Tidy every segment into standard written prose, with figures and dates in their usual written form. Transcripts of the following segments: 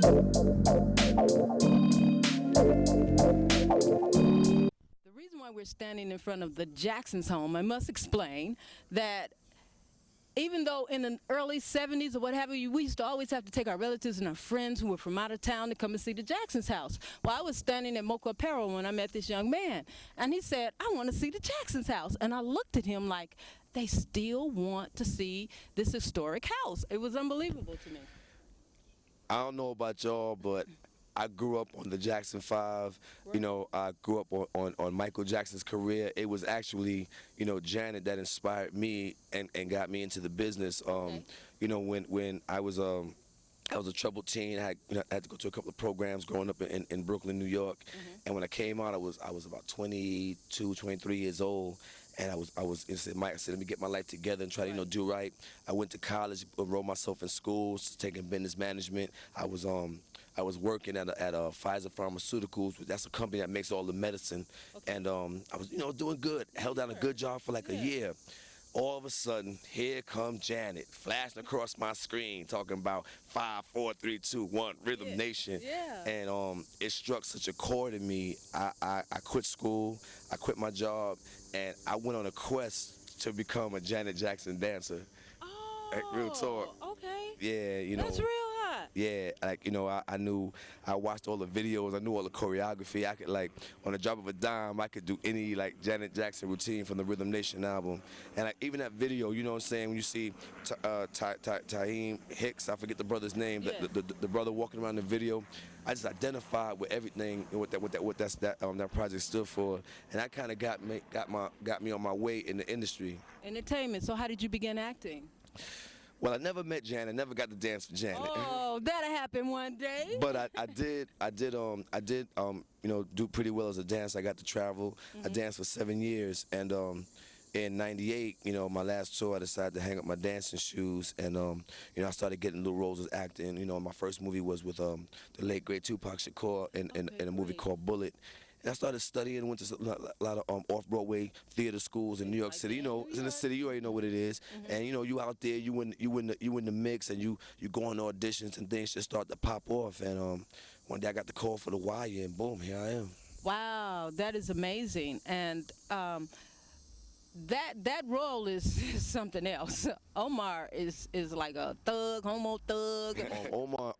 The reason why we're standing in front of the Jackson's home, I must explain that even though in the early 70s or what have you, we used to always have to take our relatives and our friends who were from out of town to come and see the Jackson's house. Well, I was standing at Mocha Apparel when I met this young man, and he said, I want to see the Jackson's house. And I looked at him like, they still want to see this historic house. It was unbelievable to me. I don't know about y'all, but I grew up on the Jackson 5. Right. You know, I grew up on Michael Jackson's career. It was actually, you know, Janet that inspired me and got me into the business. Okay. You know, when I was a troubled teen. I had to go to a couple of programs growing up in Brooklyn, New York. And when I came out, I was about 22, 23 years old. And I said, Mike, I said, let me get my life together and try to, do right. I went to college, enrolled myself in schools, taking business management. I was working at Pfizer Pharmaceuticals. That's a company that makes all the medicine. Okay. And I was, doing good. Held down a good job for like a year. All of a sudden, here comes Janet flashing across my screen, talking about 5, 4, 3, 2, 1, Rhythm Nation. Yeah. And it struck such a chord in me. I quit school, I quit my job, and I went on a quest to become a Janet Jackson dancer. Oh, real talk. Okay. Yeah, That's real hot. Yeah, like, I watched all the videos, I knew all the choreography. I could, like, on the drop of a dime, I could do any, like, Janet Jackson routine from the Rhythm Nation album. And, like, even that video, you know what I'm saying, when you see Taheem Hicks, I forget the brother's name, Yeah. the brother walking around the video, I just identified with everything, what that project stood for, and that kind of got me on my way in the industry. Entertainment. So how did you begin acting? Well, I never met Janet, never got to dance for Janet. Oh, that'll happen one day. But I did do pretty well as a dancer. I got to travel. I danced for 7 years, and in '98, my last tour, I decided to hang up my dancing shoes, and I started getting little roles as acting. My first movie was with the late great Tupac Shakur in a movie called Bullet. And I started studying, went to a lot of off-Broadway theater schools in New York City. It's in the city, you already know what it is. And you out there, you in the mix, and you go on auditions, and things just start to pop off. And one day I got the call for the Wire, and boom, here I am. Wow, that is amazing. And that role is something else. Omar is like a thug, homo thug. Omar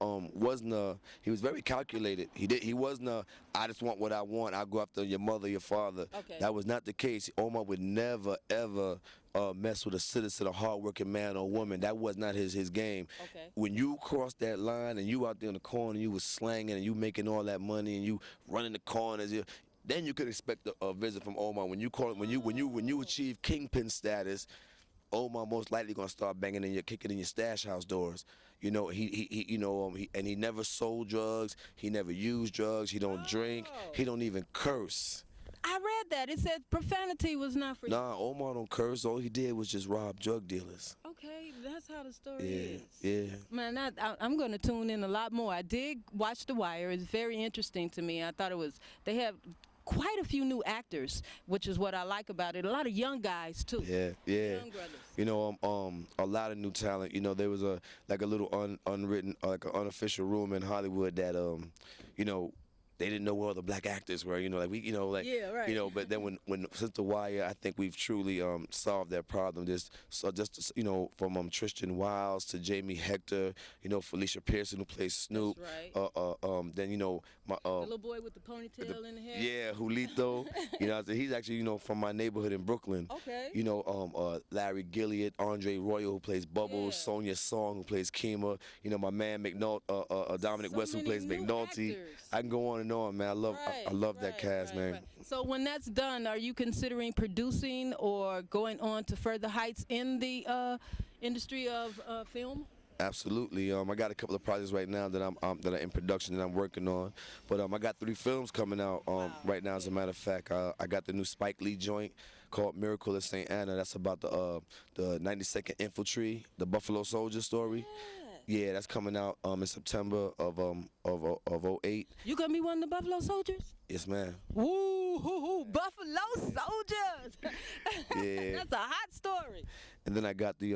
he was very calculated. He wasn't I just want what I want, I'll go after your mother, your father. Okay. That was not the case. Omar would never ever mess with a citizen, a hardworking man or woman. That was not his game. Okay. When you crossed that line and you out there in the corner, you was slanging and you making all that money and you running the corners, then you could expect a visit from Omar. When you achieve kingpin status, Omar most likely gonna start kicking in your stash house doors. He never sold drugs. He never used drugs. He don't drink. He don't even curse. I read that. It said profanity was not for you. Nah, Omar don't curse. All he did was just rob drug dealers. Okay, that's how the story is. Yeah. Man, I'm going to tune in a lot more. I did watch The Wire. It's very interesting to me. I thought they have quite a few new actors, which is what I like about it. A lot of young guys too. Yeah. Young brothers. A lot of new talent. There was a little unwritten, like an unofficial room in Hollywood that they didn't know where all the black actors were, yeah, right. But then since The Wire, I think we've truly solved that problem. From Tristan Wiles to Jamie Hector, Felicia Pearson who plays Snoop. That's right. Then the little boy with the ponytail in the hair. Yeah, Julito. He's actually from my neighborhood in Brooklyn. Okay. Larry Gilliard, Andre Royal who plays Bubbles, Sonia Song who plays Kima. My man Dominic West who plays McNulty. Actors. I can go on and on, man. I love that cast, man. Right. So when that's done, are you considering producing or going on to further heights in the industry of film? Absolutely. I got a couple of projects right now that that are in production that I'm working on. But I got 3 films coming out right now. As a matter of fact, I got the new Spike Lee joint called Miracle at St. Anna. That's about the 92nd Infantry, the Buffalo Soldier story. Yeah, that's coming out in September of '08. You gonna be one of the Buffalo Soldiers? Yes, ma'am. Woo, Buffalo Soldiers. Yeah. That's a hot story. And then I got the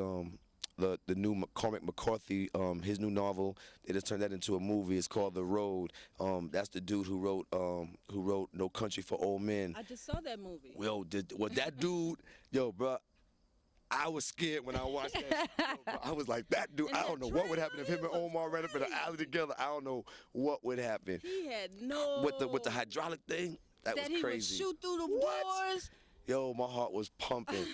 the new Cormac McCarthy, his new novel. They just turned that into a movie. It's called The Road. That's the dude who wrote No Country for Old Men. I just saw that movie. Well, that dude, yo, bro. I was scared when I watched that. Yo, bro, I was like, that dude. And I that don't know what would happen if him and trailer was Omar ran up in the alley together. I don't know what would happen. He had no. With the hydraulic thing, that was he crazy. would shoot through the What? doors. Yo, my heart was pumping.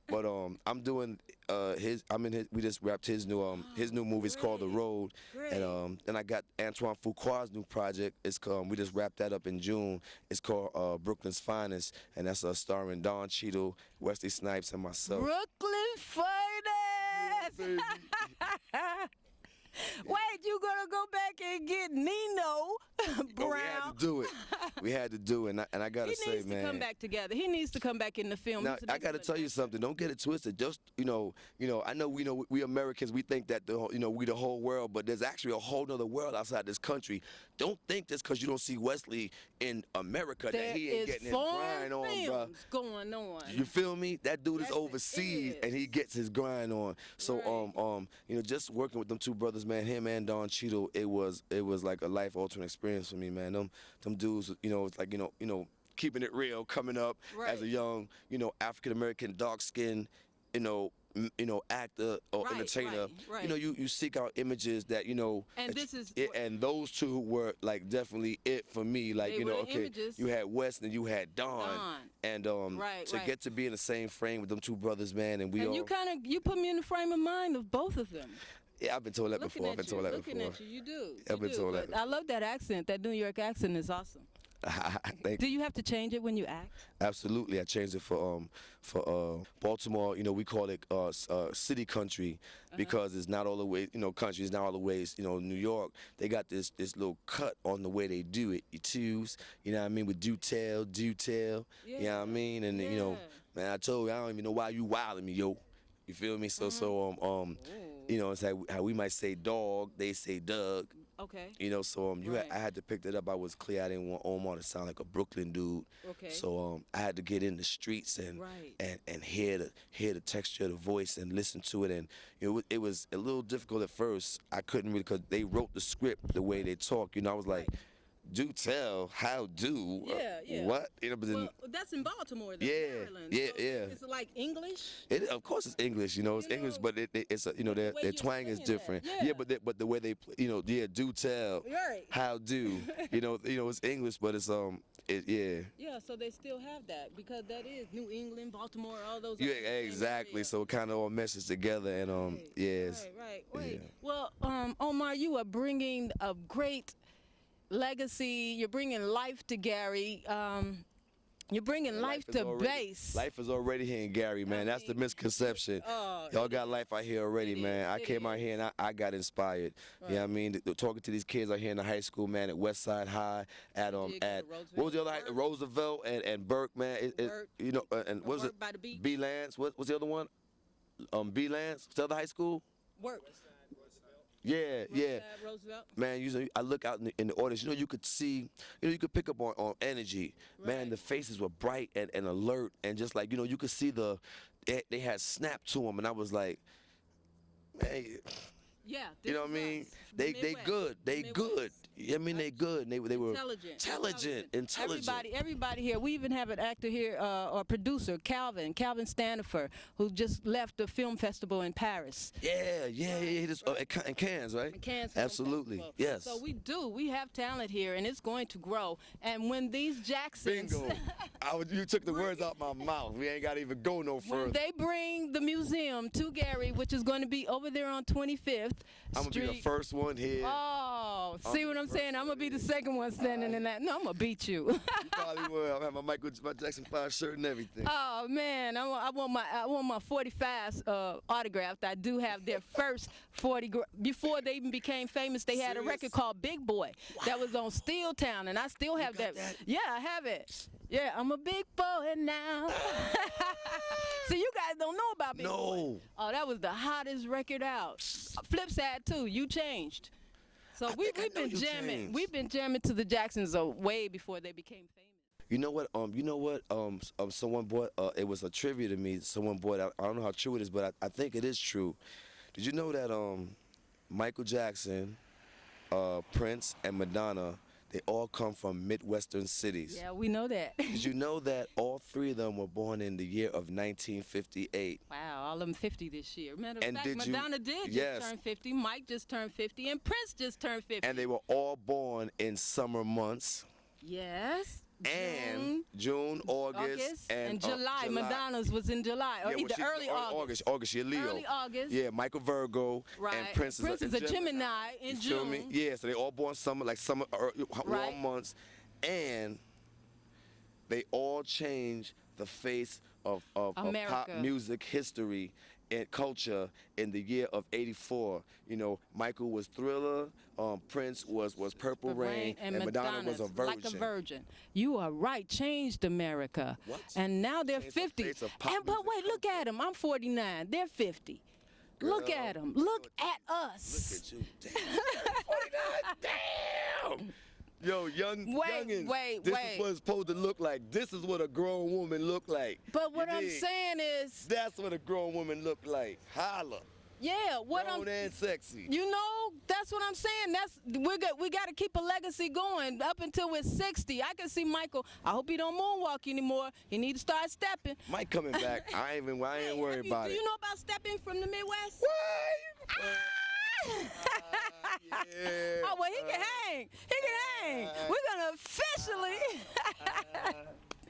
But I'm doing we just wrapped his new movie. It's called The Road. Great. And then I got Antoine Fuqua's new project. It's called, we just wrapped that up in June. It's called Brooklyn's Finest, and that's starring Don Cheadle, Wesley Snipes, and myself. Brooklyn Finest. Baby. Wait, you gonna go back and get Nino Brown? But we had to do it. We had to do it, and I gotta say, man. He needs to come back together. He needs to come back in the film. Now, I gotta tell you something. Don't get it twisted. Just I know we Americans. We think that we the whole world, but there's actually a whole other world outside this country. Don't think just because you don't see Wesley in America that he ain't getting his grind on, bro. Going on. You feel me? That dude is overseas is. and he gets his grind on. So Right. just working with them two brothers, man, him and Don Cheadle, it was like a life altering experience for me, man. Them dudes, it's like keeping it real, coming up as a young, African American, dark skinned, actor or entertainer. Right. You seek out images that And that this is and those two were like definitely it for me. Like They were the okay, images. you had West and you had Don. And to get to be in the same frame with them two brothers, man, and you put me in the frame of mind of both of them. Yeah, I've been told that Looking before. at I've been told that Looking before. at you, you do. I've been told that. But I love that accent. That New York accent is awesome. Do you have to change it when you act? Absolutely, I changed it for Baltimore. We call it city country because it's not all the way. Country is not all the ways. New York, they got this little cut on the way they do it. You twos, you know what I mean, with do tell. Yeah. You know what I mean, and man, I told you I don't even know why you wilding me, yo. You feel me? So it's like how we might say dog, they say Doug. Okay. I had to pick that up. I was clear. I didn't want Omar to sound like a Brooklyn dude. Okay. So I had to get in the streets and hear the texture of the voice and listen to it. And it was a little difficult at first. I couldn't really because they wrote the script the way they talk. I was like, do tell, how do, what? But then, well, that's in Baltimore, though, yeah, Maryland. yeah, So yeah. It's like English. Of course, it's English. It's English, but it's their twang is different. Yeah. But the way they, do tell, Right. how do, it's English, but it's Yeah, so they still have that because that is New England, Baltimore, all those. Yeah, other things. exactly. Yeah. So it kind of all meshes together, and yes. Right. Yeah. Well, Omar, you are bringing a great legacy. You're bringing life to Gary. You're bringing life to BAS. Life is already here in Gary, man. That's the misconception. Y'all got life out here already, man. I came out here and I got inspired. Right. You know what I mean? Talking to these kids out here in the high school, man, at Westside High, at what was the other high? Roosevelt and Burke, man. Burke. And what was it? By the beach. B Lance. What was the other one? B Lance. The other high school? Work. Yeah. Roosevelt. Man, I look out in the audience. You could see, you could pick up on energy. Right. Man, the faces were bright and alert, and just like you could see they had snap to them, and I was like, man. Yeah. You know what I mean? They good. They good. I mean, they good. And they were intelligent. Everybody here. We even have an actor here, or producer, Calvin Stanifer, who just left the film festival in Paris. Yeah. In Cannes, right? In Cannes Film Absolutely. Festival. Yes. So we have talent here, and it's going to grow. And when these Jacksons, Bingo. You took the words out my mouth. We ain't got to even go no further. when they bring the museum to Gary, which is going to be over there on 25th I'm going to be the first one here. Oh, see what I'm saying? I'm going to be the second one standing in that. No, I'm going to beat you. You probably will. I'll have my Michael Jackson 5 shirt and everything. Oh, man. I want my 45 autographed. I do have their first 40. Before they even became famous, they had a record called Big Boy that was on Steel Town, and I still have that. Yeah, I have it. Yeah, I'm a big boy now. See, you guys don't know about Big Boy. Oh, that was the hottest record out. Flip side, too. You changed. So we've been jamming. Changed. We've been jamming to the Jacksons way before they became famous. You know what? Someone bought. It was a trivia to me. Someone bought. I don't know how true it is, but I think it is true. Did you know that Michael Jackson, Prince, and Madonna, they all come from Midwestern cities? Yeah, we know that. Did you know that all three of them were born in the year of 1958? Wow, all of them 50 this year. Matter of And fact, did you- Madonna did yes. just turn 50, Mike just turned 50, and Prince just turned 50. And they were all born in summer months. Yes. And June, August, and July. Madonna's was in July, or Yeah, well, either early August. August, you're Leo. Early August. Yeah, Michael Virgo, Right. and Prince is a Gemini in You feel June. me? Yeah, so they all born summer, Right. warm months, and they all changed the face of pop America. music history and culture in the year of '84. You know, Michael was Thriller, Prince was Purple Rain, and Madonna was a virgin. Like a virgin. You are right. Changed America. What? And now they're Changed the 50. face of pop But music wait, look at them. I'm 49. They're 50. Look Girl, at them. Look at us. Look at you. Damn. 49. Damn. Yo, youngins. This is what it's supposed to look like. This is what a grown woman look like. But what You I'm dig? saying is, That's what a grown woman look like. Holla. yeah, what Grown and sexy. you know, that's what I'm saying. We got to keep a legacy going up until we're 60. I can see Michael. I hope he don't moonwalk anymore. He need to start stepping. Mike coming back. I ain't worried about Do it. you know about stepping from the Midwest? What? Yeah. Oh, well, he can hang. He can hang. We're going to officially.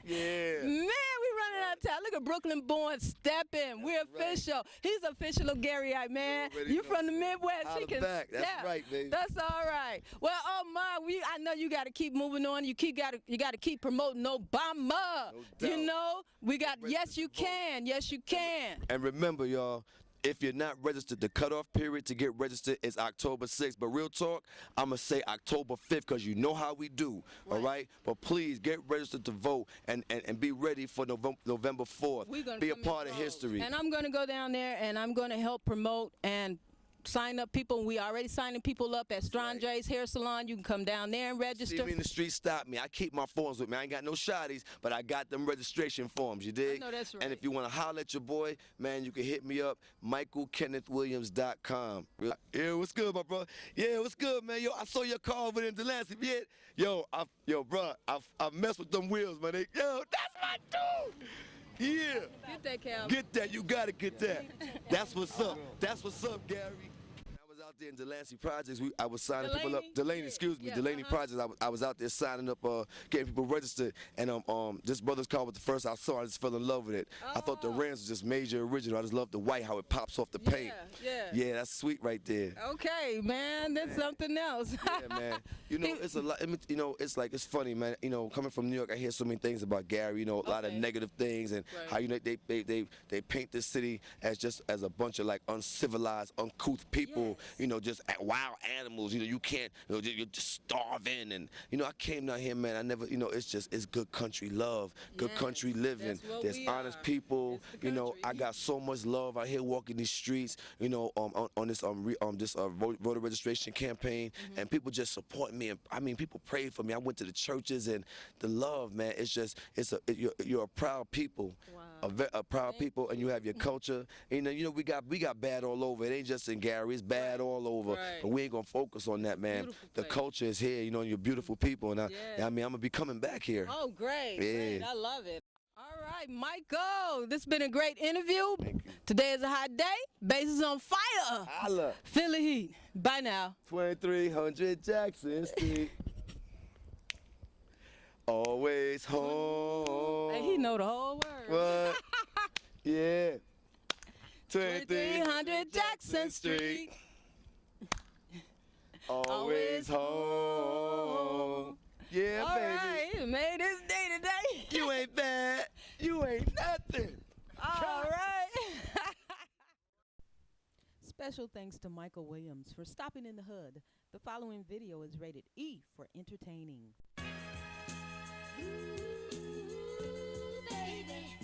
Yeah. Man, we running out of time. Look at Brooklyn born stepping. We're official. He's official of Gary, man. already You know. from the Midwest. Holla He can back. That's step. right, baby. That's all right. Well, Omar, I know you got to keep moving on. You got to keep promoting Obama. No You doubt. know, we got. Get Yes, you registered to vote. can. Yes, you can. And remember, y'all, if you're not registered, the cutoff period to get registered is October 6th. But real talk, I'm going to say October 5th because you know how we do, all right? But please get registered to vote and be ready for November 4th. We're gonna Be a come and part of vote. history. And I'm going to go down there and I'm going to help promote and sign up people. We already signing people up at Strange's Hair Salon. You can come down there and See register. me in the street, stop me. I keep my forms with me. I ain't got no shotties, but I got them registration forms, you dig? know that's And right. if you want to holler at your boy, man, you can hit me up, michaelkennethwilliams.com. Yeah, what's good, my bro? Yeah, what's good, man? Yo, I saw your car over there in Delancey. Yeah. Yo, bro, I mess with them wheels, man. Yo, that's my dude. Yeah. Get that, Cal. Get that. You got to get that. That's what's up. That's what's up, Gary. I was out there in Delancey Projects. I was signing people up. Delaney, excuse me. Yeah, Delaney Projects. I was out there signing up, getting people registered. And this brother's car was the first I saw. I just fell in love with it. I thought the rims was just major original. I just love the white, how it pops off the paint. Yeah. Yeah, that's sweet right there. Okay, man. That's something else. Yeah, man. You know, it's a lot. You know, it's funny, man. You know, coming from New York, I hear so many things about Gary. You know, a lot of Okay. negative things, and Right. how they paint this city as just as a bunch of like uncivilized, uncouth people. Yes. You know, just wild animals. You know, you can't. You know, you're just starving, and you know, I came down here, man. I never. You know, it's good country love, good Yes, country living. that's what There's we honest are. people. It's the You know, country. I got so much love out here walking these streets. You know, on this voter registration campaign, Mm-hmm. and people just support me. And I mean, people prayed for me. I went to the churches, and the love, man. It's just, you're a proud people, Wow. a proud people, and you have your culture. You know, we got bad all over. It ain't just in Gary. It's bad all over. Right. But we ain't gonna focus on that, man. Beautiful The place. culture is here. You know, and you're beautiful people, and Yeah. I mean, I'm gonna be coming back here. Oh, great. Yeah. Great. I love it. All right, Michael. This has been a great interview. Thank you. Today is a hot day. Base is on fire. Holla. Feel the heat. Bye now. 2300 Jackson Street. Always home. Hey, he know the whole word. What? Yeah. 2300 Jackson Street. Always home. Yeah, All baby. right, you made this day today. You ain't bad. You ain't nothing. All right. Special thanks to Michael Williams for stopping in the hood. The following video is rated E for entertaining. Ooh, baby.